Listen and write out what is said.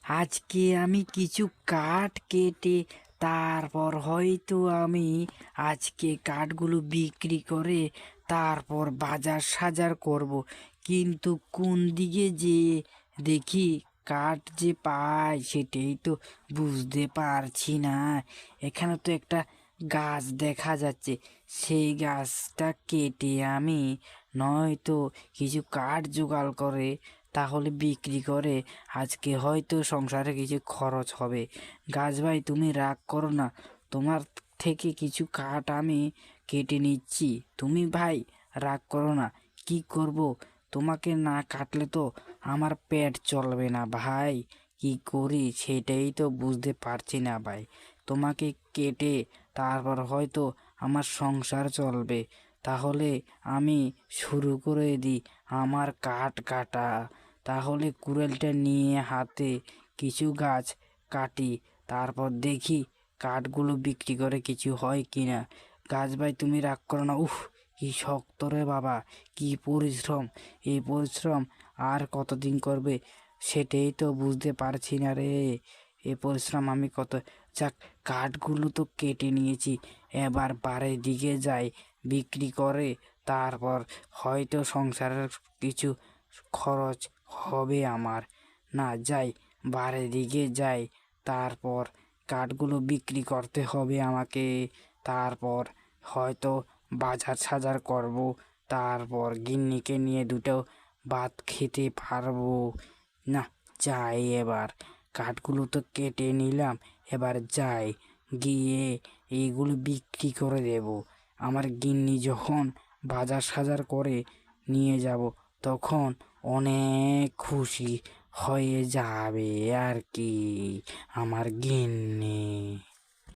আজকে আমি কিছু কাঠ কেটে তারপর হয়তো আমি আজকে কাঠগুলো বিক্রি করে তারপর বাজার সাজার করব। কিন্তু কোন দিকে যে দেখি কাঠ যে পাই সেটাই তো বুঝতে পারছি না। এখানে তো একটা গাছ দেখা যাচ্ছে, সেই গাছটা কেটে আমি নয়তো কিছু কাঠ জোগাড় করে তাহলে বিক্রি করে আজকে হয়তো সংসারে কিছু খরচ হবে। গাছ ভাই, তুমি রাগ করো না, তোমার থেকে কিছু কাঠ আমি কেটে নিচ্ছি। তুমি ভাই রাগ করো না, কি করব, তোমাকে না কাটলে তো আমার পেট চলবে না ভাই। কি করি সেটাই তো বুঝতে পারছি না ভাই। তোমাকে কেটে তারপর হয়তো আমার সংসার চলবে। তাহলে আমি শুরু করে দিই আমার কাঠ কাটা। তাহলে কুড়ালটা নিয়ে হাতে কিছু গাছ কাটি, তারপর দেখি কাঠগুলো বিক্রি করে কিছু হয় কিনা। গাছ ভাই তুমি রাগ করো না। উফ, কি শক্ত রে বাবা, কি পরিশ্রম! এই পরিশ্রম আর কতদিন করবে সেটাই তো বুঝতে পারছি না রে। এই পরিশ্রম আমি কত, যাক, কাঠগুলো তো কেটে নিয়েছি, এবার বাড়ির দিকে যাই, বিক্রি করে তারপর হয়তো সংসারের কিছু খরচ হবে আমার। না, যাই, বাড়ির দিকে যাই, তারপর কাঠগুলো বিক্রি করতে হবে আমাকে, তারপর হয়তো বাজার সাজার করব, তারপর গিন্নিকে নিয়ে দুটো ভাত খেতে পারবো। না, যাই, এবার কাঠগুলো তো কেটে নিলাম, এবার যাই, গিয়ে এইগুলো বিক্রি করে দেব। আমার গিন্নি যখন বাজার সাজার করে নিয়ে যাব তখন অনেক খুশি হয়ে যাবে আর কি আমার গিন্নি।